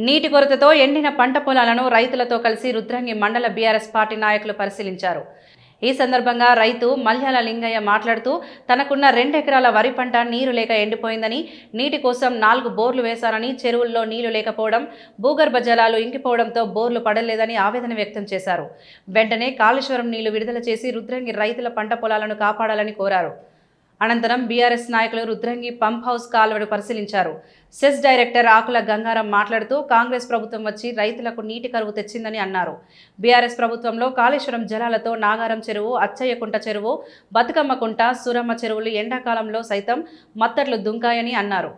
నీటి కొరతతో ఎండిన పంట పొలాలను రైతులతో కలిసి రుద్రంగి మండల బీఆర్ఎస్ పార్టీ నాయకులు పరిశీలించారు. ఈ సందర్భంగా రైతు మల్యాల లింగయ్య మాట్లాడుతూ తనకున్న 2 ఎకరాల వరి పంట నీరు లేక ఎండిపోయిందని, నీటి కోసం 4 బోర్లు వేశారని, చెరువుల్లో నీళ్లు లేకపోవడం, భూగర్భ జలాలు ఇంకిపోవడంతో బోర్లు పడలేదని ఆవేదన వ్యక్తం చేశారు. వెంటనే కాళేశ్వరం నీళ్లు విడుదల చేసి రుద్రంగి రైతుల పంట పొలాలను కాపాడాలని కోరారు. అనంతరం బీఆర్ఎస్ నాయకులు రుద్రంగి పంప్ హౌస్ కాలువను పరిశీలించారు. సెస్ డైరెక్టర్ ఆకుల గంగారం మాట్లాడుతూ కాంగ్రెస్ ప్రభుత్వం వచ్చి రైతులకు నీటి కరువు తెచ్చిందని అన్నారు. బీఆర్ఎస్ ప్రభుత్వంలో కాళేశ్వరం జలాలతో నాగారం చెరువు, అచ్చయ్యకుంట చెరువు, బతుకమ్మ కుంట, సురమ్మ చెరువులు ఎండాకాలంలో సైతం మత్తట్లు దుంకాయని అన్నారు.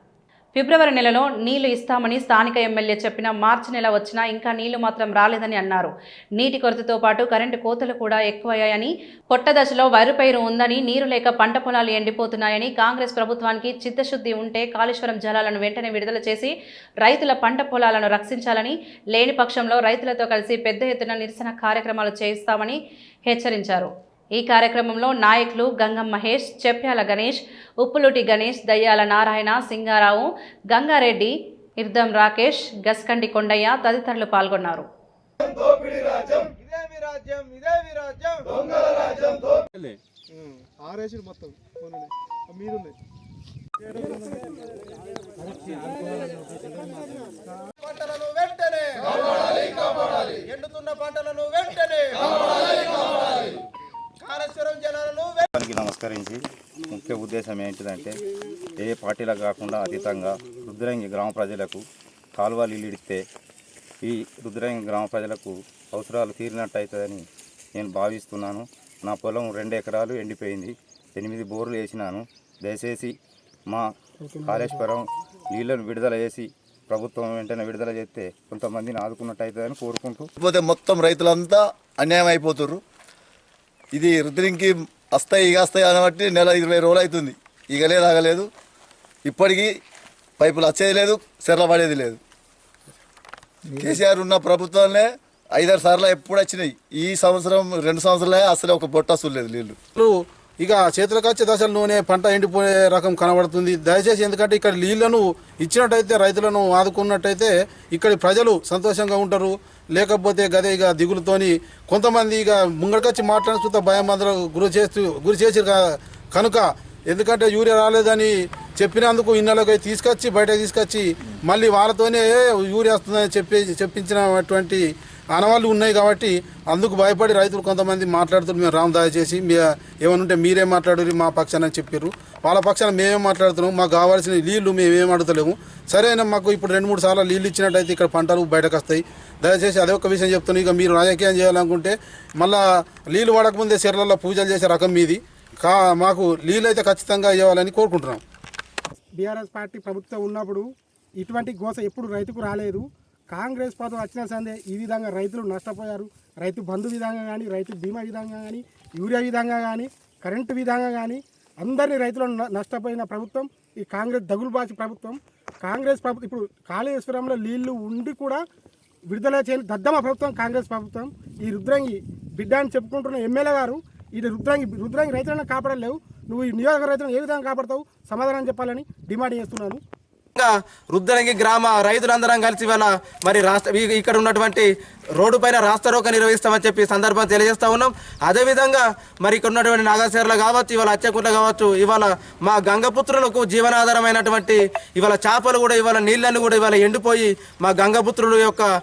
ఫిబ్రవరి నెలలో నీళ్లు ఇస్తామని స్థానిక ఎమ్మెల్యే చెప్పినా మార్చి నెల వచ్చినా ఇంకా నీళ్లు మాత్రం రాలేదని అన్నారు. నీటి కొరతతో పాటు కరెంటు కోతలు కూడా ఎక్కువయ్యాయని, పొట్ట దశలో వరి పైరు ఉందని, నీరు లేక పంట పొలాలు ఎండిపోతున్నాయని, కాంగ్రెస్ ప్రభుత్వానికి చిత్తశుద్ధి ఉంటే కాళేశ్వరం జలాలను వెంటనే విడుదల చేసి రైతుల పంట పొలాలను రక్షించాలని, లేని పక్షంలో రైతులతో కలిసి పెద్ద ఎత్తున నిరసన కార్యక్రమాలు చేయిస్తామని హెచ్చరించారు. ఈ కార్యక్రమంలో నాయకులు గంగం మహేష్, చెప్ప్యాల గణేష్, ఉప్పులుటి గణేష్, దయ్యాల నారాయణ, సింగారావు, గంగారెడ్డి, ఇర్దం రాకేష్, గస్కండి కొండయ్య తదితరులు పాల్గొన్నారు. నమస్కరించి ముఖ్య ఉద్దేశం ఏంటిదంటే ఏ పార్టీలకు కాకుండా అతీతంగా రుద్రంగి గ్రామ ప్రజలకు కాలువలు ఇడిస్తే ఈ రుద్రంగి గ్రామ ప్రజలకు అవసరాలు తీరినట్టు అవుతుందని నేను భావిస్తున్నాను. నా పొలం 2 ఎకరాలు ఎండిపోయింది, 8 బోర్లు వేసినాను. దయచేసి మా కాళేశ్వరం నీళ్లను విడుదల చేసి ప్రభుత్వం వెంటనే విడుదల చేస్తే కొంతమందిని ఆదుకున్నట్టు అవుతుందని కోరుకుంటూ, పోతే మొత్తం రైతులంతా అన్యాయం అయిపోతుర్రు. ఇది రుద్రంగికి వస్తాయి అనబట్టి నెల 20 రోజులు అవుతుంది. ఈగలేదు ఆగలేదు. ఇప్పటికీ పైపులు వచ్చేది లేదు, సెర్ల పడేది లేదు. కేసీఆర్ ఉన్న ప్రభుత్వాలనే 5-6 సార్లు ఎప్పుడు వచ్చినాయి. ఈ సంవత్సరం 2 సంవత్సరాలే అసలు ఒక బొట్ట అసలు నీళ్ళు. ఇక చేతులకు వచ్చే దశల్లోనే పంట ఎండిపోయే రకం కనబడుతుంది. దయచేసి ఎందుకంటే ఇక్కడ నీళ్లను ఇచ్చినట్టయితే, రైతులను ఆదుకున్నట్టయితే ఇక్కడి ప్రజలు సంతోషంగా ఉంటారు. లేకపోతే గదే ఇక దిగులుతోని కొంతమంది ఇక ముంగడికొచ్చి మాట్లాడుతూ భయం అందరూ గురి చేసి కనుక, ఎందుకంటే యూరియా రాలేదని చెప్పినందుకు ఇన్నెలకి తీసుకొచ్చి బయటకు తీసుకొచ్చి మళ్ళీ వాళ్ళతోనే యూరియా వస్తుందని చెప్పించినటువంటి ఆనవాళ్ళు ఉన్నాయి. కాబట్టి అందుకు భయపడి రైతులు కొంతమంది మాట్లాడుతున్నారు. మేము రామ్ దయచేసి ఏమనుంటే మీరే మాట్లాడారు మా పక్షాన చెప్పారు, వాళ్ళ పక్షాన మేమే మాట్లాడుతున్నాము. మాకు కావాల్సిన నీళ్లు మేమేం అడుగుతలేము. సరేనా, మాకు ఇప్పుడు 2-3 సార్లు నీళ్ళు ఇచ్చినట్టయితే ఇక్కడ పంటలు బయటకు వస్తాయి. దయచేసి అదే ఒక విషయం చెప్తున్నాను. ఇక మీరు రాజకీయం చేయాలనుకుంటే మళ్ళీ నీళ్ళు పడకముందే చెర్లలో పూజలు చేసే రకం మీది. మాకు నీళ్ళు అయితే ఖచ్చితంగా ఇవ్వాలని కోరుకుంటున్నాం. బీఆర్ఎస్ పార్టీ ప్రభుత్వం ఉన్నప్పుడు ఇటువంటి గోస ఎప్పుడు రైతుకు రాలేదు. కాంగ్రెస్ ప్రభుత్వం వచ్చిన సందే ఈ విధంగా రైతులు నష్టపోయారు. రైతు బంధు విధంగా కానీ, రైతు బీమా విధంగా కానీ, యూరియా విధంగా కానీ, కరెంటు విధంగా కానీ అందరినీ రైతులను నష్టపోయిన ప్రభుత్వం ఈ కాంగ్రెస్ దగులుబాచి ప్రభుత్వం. కాంగ్రెస్ ప్రభుత్వం ఇప్పుడు కాళేశ్వరంలో నీళ్లు ఉండి కూడా విడుదల చేయని దద్దమ్మ ప్రభుత్వం కాంగ్రెస్ ప్రభుత్వం. ఈ రుద్రంగి బిడ్డ అని చెప్పుకుంటున్న ఎమ్మెల్యే గారు ఇది రుద్రంగి రైతులను కాపాడలేవు. నువ్వు ఈ నియోజక రైతులను ఏ విధంగా కాపాడతావు, సమాధానం చెప్పాలని డిమాండ్ చేస్తున్నాను. రుద్రంగి గ్రామ రైతులందరం కలిసి ఇవాళ మరి ఇక్కడ ఉన్నటువంటి రోడ్డు పైన రాస్తారోక నిర్వహిస్తామని చెప్పి సందర్భం తెలియజేస్తా ఉన్నాం. అదేవిధంగా మరి ఇక్కడ ఉన్నటువంటి నాగశేర్లు కావచ్చు, ఇవాళ అచ్చకుంట కావచ్చు, ఇవాళ మా గంగపుత్రులకు జీవనాధారమైనటువంటి ఇవాళ చేపలు కూడా ఇవాళ నీళ్ళని కూడా ఇవాళ ఎండిపోయి మా గంగపుత్రుల యొక్క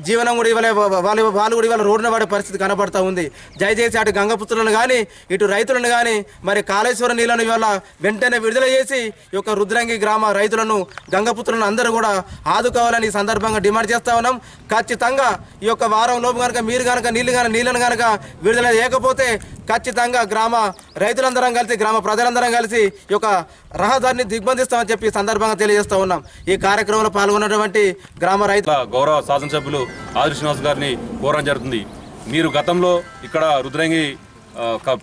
జీవనం కూడా ఇవాళ వాళ్ళు కూడా ఇవాళ రోడ్డున పడే పరిస్థితి కనబడతా ఉంది. దయచేసి అటు గంగపుత్రులను కానీ ఇటు రైతులను కానీ మరి కాళేశ్వరం నీళ్లను ఇవాళ వెంటనే విడుదల చేసి ఈ యొక్క రుద్రంగి గ్రామ రైతులను, గంగపుత్రులను అందరూ కూడా ఆదుకోవాలని ఈ సందర్భంగా డిమాండ్ చేస్తా ఉన్నాం. ఖచ్చితంగా ఈ యొక్క వారం లోపు కనుక మీరు కనుక నీళ్ళను కనుక విడుదల చేయకపోతే ఖచ్చితంగా గ్రామ రైతులందరం కలిసి, గ్రామ ప్రజలందరం కలిసి ఈ యొక్క రహదారిని దిగ్బంధిస్తామని చెప్పి సందర్భంగా తెలియజేస్తా ఉన్నాం. ఈ కార్యక్రమంలో పాల్గొన్నటువంటి గ్రామ రైతు గౌరవ శాసనసభ్యులు ఆదిల్ శ్రీనివాస్ గారిని కోరడం జరుగుతుంది. మీరు గతంలో ఇక్కడ రుద్రంగి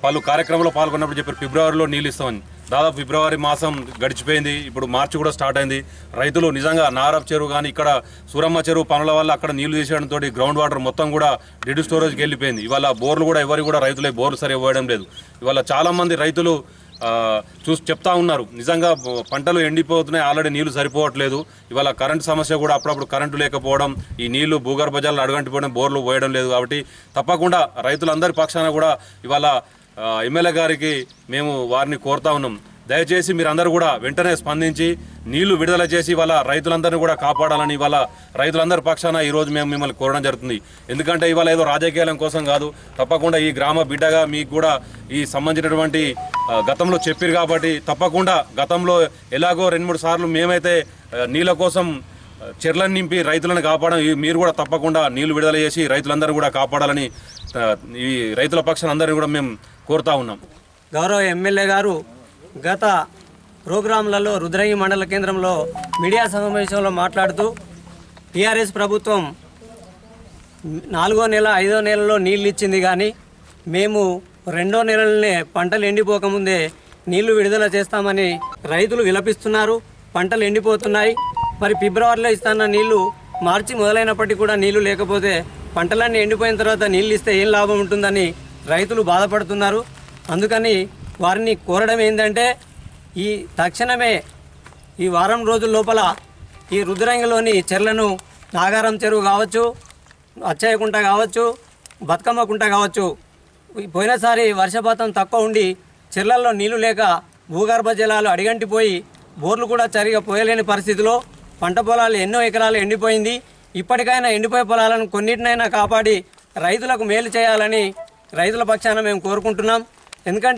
పలు కార్యక్రమంలో పాల్గొన్నప్పుడు చెప్పారు ఫిబ్రవరిలో నీళ్ళు ఇస్తామని. దాదాపు ఫిబ్రవరి మాసం గడిచిపోయింది, ఇప్పుడు మార్చి కూడా స్టార్ట్ అయింది. రైతులు నిజంగా నారప్ చెరువు కానీ ఇక్కడ సూరమ్మ చెరువు పనుల వల్ల అక్కడ నీళ్లు తీసేయడంతో గ్రౌండ్ వాటర్ మొత్తం కూడా డెడ్ స్టోరేజ్కి వెళ్ళిపోయింది. ఇవాళ బోర్లు కూడా ఎవరికి కూడా రైతులే బోర్లు సరి ఇవ్వడం లేదు. ఇవాళ చాలామంది రైతులు చూసి చెప్తా ఉన్నారు. నిజంగా పంటలు ఎండిపోతున్నాయి, ఆల్రెడీ నీళ్లు సరిపోవట్లేదు. ఇవాళ కరెంటు సమస్య కూడా అప్పుడప్పుడు కరెంటు లేకపోవడం, ఈ నీళ్లు భూగర్భ జలాలు అడుగంటిపోవడం, బోర్లు పోయడం లేదు. కాబట్టి తప్పకుండా రైతులందరి పక్షాన కూడా ఇవాళ ఎమ్మెల్యే గారికి మేము వారిని కోరుతా ఉన్నాం. దయచేసి మీరందరూ కూడా వెంటనే స్పందించి నీళ్లు విడుదల చేసి ఇవాళ రైతులందరినీ కూడా కాపాడాలని ఇవాళ రైతులందరి పక్షాన ఈరోజు మేము మిమ్మల్ని కోరడం జరుగుతుంది. ఎందుకంటే ఇవాళ ఏదో రాజకీయాల కోసం కాదు, తప్పకుండా ఈ గ్రామ బిడ్డగా మీకు కూడా ఈ సంబంధించినటువంటి గతంలో చెప్పారు కాబట్టి తప్పకుండా గతంలో ఎలాగో 2-3 సార్లు మేమైతే నీళ్ళ కోసం చెర్లను నింపి రైతులను కాపాడడం, మీరు కూడా తప్పకుండా నీళ్లు విడుదల చేసి రైతులందరూ కూడా కాపాడాలని ఈ రైతుల పక్షాన అందరినీ కూడా మేము కోరుతా ఉన్నాం. గౌరవ ఎమ్మెల్యే గారు గత ప్రోగ్రాంలలో రుద్రంగి మండల కేంద్రంలో మీడియా సమావేశంలో మాట్లాడుతూ టీఆర్ఎస్ ప్రభుత్వం 4వ నెల 5వ నెలలో నీళ్ళు ఇచ్చింది, కానీ మేము 2వ నెలలనే పంటలు ఎండిపోకముందే నీళ్లు విడుదల చేస్తామని రైతులు విలపిస్తున్నారు. పంటలు ఎండిపోతున్నాయి. మరి ఫిబ్రవరిలో ఇస్తున్న నీళ్లు మార్చి మొదలైనప్పటికీ కూడా నీళ్లు లేకపోతే పంటలన్నీ ఎండిపోయిన తర్వాత నీళ్ళు ఇస్తే ఏం లాభం ఉంటుందని రైతులు బాధపడుతున్నారు. అందుకని వారిని కోరడం ఏంటంటే తక్షణమే ఈ వారం రోజుల లోపల ఈ రుద్రంగిలోని చెర్లను నాగారం చెరువు కావచ్చు, అచ్చయ్యకుంట కావచ్చు, బతుకమ్మ కుంట కావచ్చు, పోయినసారి వర్షపాతం తక్కువ ఉండి చెర్లల్లో నీళ్లు లేక భూగర్భ జలాలు అడిగంటిపోయి బోర్లు కూడా సరిగా పోయలేని పరిస్థితిలో పంట పొలాలు ఎన్నో ఎకరాలు ఎండిపోయింది. ఇప్పటికైనా ఎండిపోయే పొలాలను కొన్నిటినైనా కాపాడి రైతులకు మేలు చేయాలని రైతుల పక్షాన మేము కోరుకుంటున్నాం. ఎందుకంటే